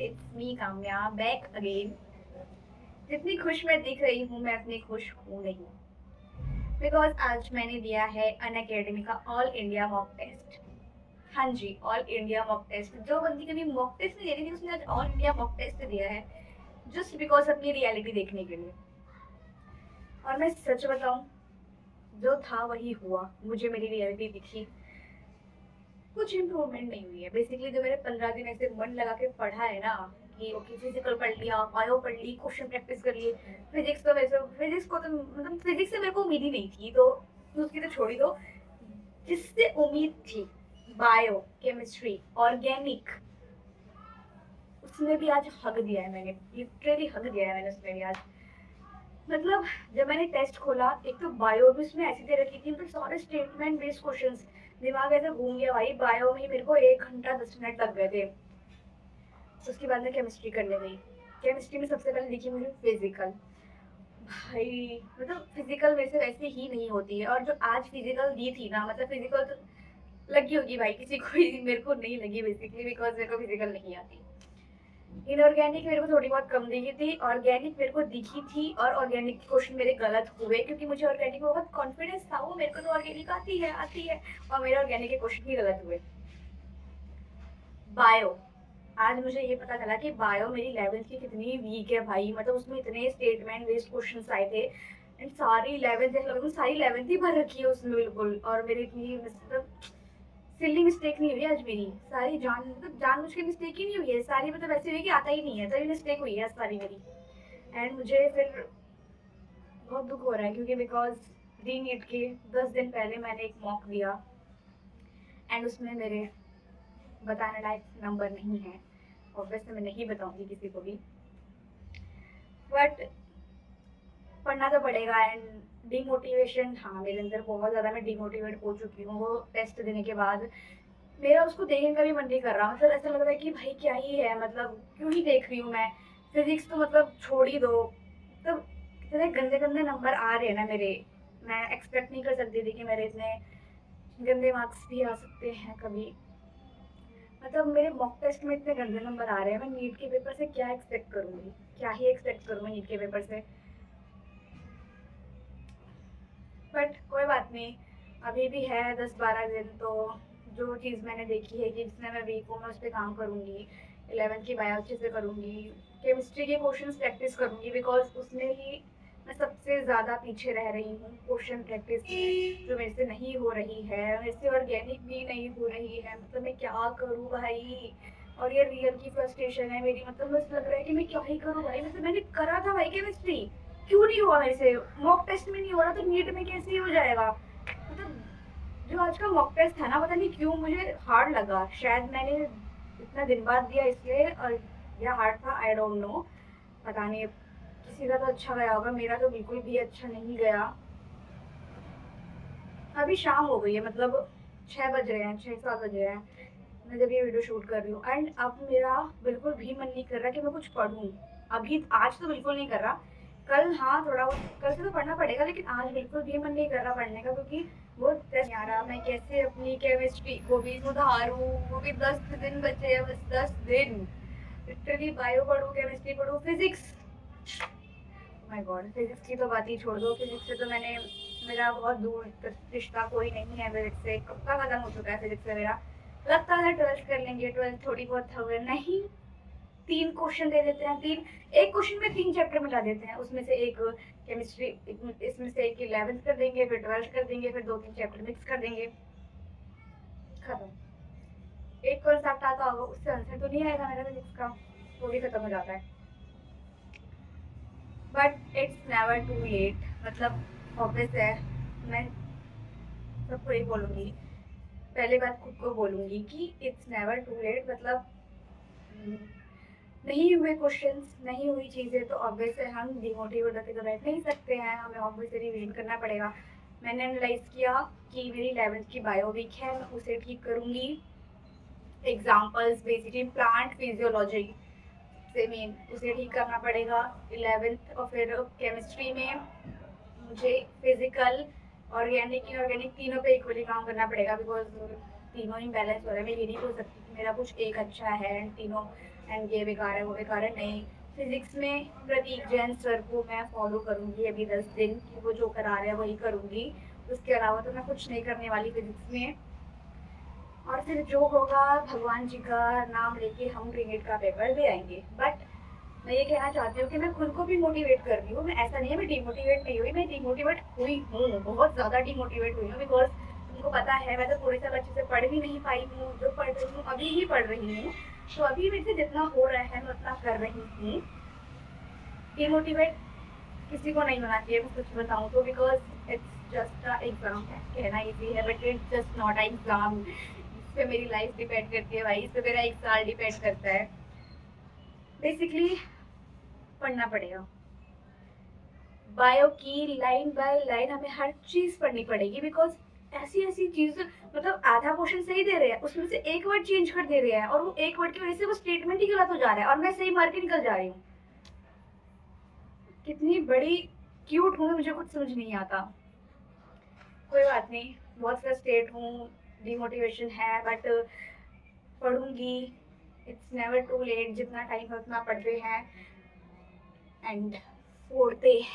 It's me Kamya back again. जितनी खुश मैं दिख रही हूँ मैं उतनी खुश हूँ नहीं, बिकॉज आज मैंने दिया है अनअकैडमी का ऑल इंडिया मॉक टेस्ट। हाँ जी, ऑल इंडिया मॉक टेस्ट। जो बंदी कभी मॉक टेस्ट नहीं दे रही थी उसने आज ऑल इंडिया मॉक टेस्ट दिया है, जस्ट बिकॉज अपनी रियलिटी देखने के लिए। और मैं सच बताऊं, जो था वही हुआ। मुझे मेरी रियलिटी दिखी, कुछ इम्प्रूवमेंट नहीं हुई है। बेसिकली जो मैंने 15 दिन ऐसे मन लगा के पढ़ा है ना, कि ओके फिजिकल पढ़ लिया, बायो पढ़ ली, क्वेश्चन प्रैक्टिस कर लिए। फिजिक्स तो वैसे, फिजिक्स को तो मतलब फिजिक्स से मेरे को उम्मीद ही नहीं थी, तो उसकी तो छोड़ ही दो। जिससे उम्मीद थी, बायो, केमिस्ट्री, ऑर्गेनिक, उसमें भी आज हक दिया है मैंने, लिटरली हक दिया है मैंने उसमें भी आज। मतलब जब मैंने टेस्ट खोला, एक तो बायो भी उसमें ऐसी दे रखी थी, मतलब सारे स्टेटमेंट बेस्ड क्वेश्चंस। दिमाग ऐसे घूम गया भाई, बायो में मेरे को 1 घंटा 10 मिनट लग गए थे। उसके बाद मैं केमिस्ट्री करने गई। केमिस्ट्री में सबसे पहले दिखी मुझे फिजिकल। भाई मतलब फिजिकल वैसे वैसे ही नहीं होती है, और जो आज फिजिकल दी थी ना, मतलब फिजिकल तो लगी होगी भाई किसी को ही, मेरे को नहीं लगी बेसिकली, बिकॉज मेरे को फिजिकल नहीं आती। इनऑर्गेनिक मेरे को थोड़ी बहुत कम दिखी थी, ऑर्गेनिक मेरे को दिखी थी, और ऑर्गेनिक के क्वेश्चन मेरे गलत हुए क्योंकि मुझे ऑर्गेनिक में बहुत कॉन्फिडेंस था, वो मेरे को तो ऑर्गेनिक आती है, और मेरे ऑर्गेनिक के क्वेश्चन ही गलत हुए। बायो, आज मुझे ये पता चला कि बायो मेरी 11th की कितनी वीक है भाई। मतलब उसमें इतने स्टेटमेंट बेस्ड क्वेश्चंस आए थे, एंड सारी 11th जैसे लगा सारी 11th ही भर रखी है उसमें बिल्कुल। और मेरी इतनी मतलब सिली मिस्टेक नहीं हुई आज मेरी, सारी मतलब जानबूझ के मिस्टेक ही नहीं हुई है सारी, मतलब ऐसी हुई कि आता ही नहीं है, तभी मिस्टेक हुई है सारी मेरी। एंड मुझे फिर बहुत दुख हो रहा है क्योंकि बिकॉज री नीट के 10 दिन पहले मैंने एक मॉक दिया, एंड उसमें मेरे बताने लायक नंबर नहीं है। ऑब्वियसली मैं नहीं बताऊंगी किसी को भी, बट पढ़ना तो पड़ेगा। एंड डिमोटिवेशन, हाँ मेरे अंदर बहुत ज़्यादा, मैं डिमोटिवेट हो चुकी हूँ वो टेस्ट देने के बाद। मेरा उसको देखने का भी मन नहीं कर रहा, मतलब ऐसा लग रहा है कि भाई क्या ही है, मतलब क्यों ही देख रही हूँ मैं। फिजिक्स तो मतलब छोड़ ही दो, मतलब इतने गंदे गंदे नंबर आ रहे हैं ना मेरे। मैं एक्सपेक्ट नहीं कर सकती थी कि मेरे इतने गंदे मार्क्स भी आ सकते हैं कभी। मतलब मेरे मॉक टेस्ट में इतने गंदे नंबर आ रहे हैं, मैं नीट के पेपर से क्या एक्सपेक्ट करूँगी, क्या ही एक्सपेक्ट करूँ मैं नीट के पेपर से। बट कोई बात नहीं, अभी भी है 10-12 दिन, तो जो चीज़ मैंने देखी है कि जिसमें मैं वीक हूँ मैं उस पर काम करूँगी। 11th की बायो अच्छे से करूँगी, केमिस्ट्री के क्वेश्चंस प्रैक्टिस करूँगी, बिकॉज उसमें ही मैं सबसे ज़्यादा पीछे रह रही हूँ क्वेश्चन प्रैक्टिस में, जो मेरे से नहीं हो रही है। मेरे से ऑर्गेनिक भी नहीं हो रही है, मतलब मैं क्या करूँ भाई। और ये रियल की फ्रस्ट्रेशन है मेरी, मतलब बस लग रहा है कि मैं क्या ही करूँ भाई। मतलब मैंने करा था भाई केमिस्ट्री, क्यों नहीं हुआ मेरे से। मॉक टेस्ट में नहीं हो रहा तो नीट में कैसे ही हो जाएगा। मतलब जो आज का मॉक टेस्ट था ना, पता नहीं क्यों मुझे हार्ड लगा, शायद मैंने इतना दिन बाद दिया इसलिए, और या हार्ड था, आई डोंट नो। पता नहीं, किसी का तो अच्छा गया होगा, मेरा तो बिल्कुल भी अच्छा नहीं गया। अभी शाम हो गई है, मतलब 6 बज रहे हैं, 6-7 बज रहे हैं मैं जब ये वीडियो शूट कर रही हूँ। एंड अब मेरा बिल्कुल भी मन नहीं कर रहा कि मैं कुछ पढूं। अभी आज तो बिल्कुल नहीं कर रहा, कल हाँ थोड़ा बहुत, कल से तो पढ़ना पड़ेगा, लेकिन आज बिल्कुल भी मन नहीं कर रहा पढ़ने का, क्योंकि वो टेस्ट नहीं आ रहा। मैं कैसे अपनी केमिस्ट्री को भी सुधारूँ, वो भी 10 दिन बचे हैं, बस 10 दिन। लिटरली बायो पढ़ूँ, केमिस्ट्री पढ़ूँ, फिजिक्स, माय गॉड फिजिक्स की तो बात ही छोड़ दो। फिजिक्स से तो मैंने, मेरा बहुत दूर रिश्ता कोई नहीं है फिजिक्स से, कब का खत्म हो चुका है फिजिक्स से मेरा। लगता है 12th कर लेंगे, 12th थोड़ी बहुत हो गए, नहीं 3 क्वेश्चन दे देते हैं, तीन, एक क्वेश्चन में 3 चैप्टर मिला देते हैं, उसमें से एक केमिस्ट्री, इसमें से एक 11th कर देंगे, फिर 12th कर देंगे, फिर 2-3 चैप्टर मिक्स कर देंगे, खत्म। एक कॉन्सेप्ट आता होगा, उससे आंसर तो नहीं आएगा मेरा फिजिक्स का, वो भी खत्म हो जाता है। But it's never too late, मतलब ऑब्वियस है, मैं सबको यही बोलूँगी, पहले बात खुद को बोलूँगी कि इट्स नेवर टू लेट। मतलब नहीं हुए क्वेश्चंस, नहीं हुई चीज़ें, तो ऑब्वियस है हम डिमोटिवेट होकर तो बैठ नहीं सकते हैं, हमें ऑब्वियसली रिविजन करना पड़ेगा। मैंने एनालाइज किया कि मेरी 11th की बायो वीक है, मैं उसे ठीक करूँगी। एग्जाम्पल्स बेसिकली प्लांट फिजियोलॉजी से मेन उसे ठीक करना पड़ेगा 11th। और फिर केमिस्ट्री में मुझे फिजिकल, ऑर्गेनिक, इनऑर्गेनिक तीनों पे इक्वली काम करना पड़ेगा, बिकॉज तीनों ही बैलेंस हो रहा है। मैं ये नहीं बोल सकती कि मेरा कुछ एक अच्छा है एंड तीनों एंड ये बेकार है वो बेकार है, नहीं। फिजिक्स में प्रतीक जैन सर को मैं फॉलो करूँगी अभी 10 दिन कि वो जो करा रहे हैं वही करूँगी। उसके अलावा तो मैं कुछ नहीं करने वाली फिजिक्स में। और फिर जो होगा भगवान जी का नाम लेके हम रीनीट का पेपर दे आएंगे। बट मैं ये कहना चाहती हूँ कि मैं खुद को भी मोटिवेट कर रही हूँ। मैं ऐसा नहीं है मैं डिमोटिवेट नहीं हुई, मैं डिमोटिवेट हुई हूँ, बहुत ज़्यादा डिमोटिवेट हुई हूँ। बिकॉज तुमको पता है मैं तो थोड़े साल अच्छे से पढ़ भी नहीं पाई हूँ। जो पढ़ रही हूँ अभी ही पढ़ रही हूँ, तो अभी मेरे से जितना हो रहा है मैं उतना कर रही हूँ। डिमोटिवेट किसी को नहीं होना चाहिए, मैं कुछ बताऊँ तो। Because it's just a exam है, कहना ईजी है but it's just not a exam. इस पे मेरी लाइफ डिपेंड करती है भाई, इस पे मेरा 1 साल डिपेंड करता है। बेसिकली पढ़ना पड़ेगा बायो की, लाइन बाय लाइन हमें हर चीज़ पढ़नी पड़ेगी। बिकॉज ऐसी ऐसी चीज़, मतलब आधा क्वेश्चन सही दे रहे हैं, उसमें से एक वर्ड चेंज कर दे रहे हैं और वो एक वर्ड की वजह से वो स्टेटमेंट ही गलत हो जा रहा है और मैं सही मार के निकल जा रही हूँ। कितनी बड़ी क्यूट हूँ मुझे कुछ समझ नहीं आता। कोई बात नहीं, बहुत फ्रस्ट्रेट हूँ, डिमोटिवेशन है, बट पढ़ूंगी। इट्स नेवर टू लेट, जितना टाइम है उतना पढ़ते हैं एंड फोड़ते हैं।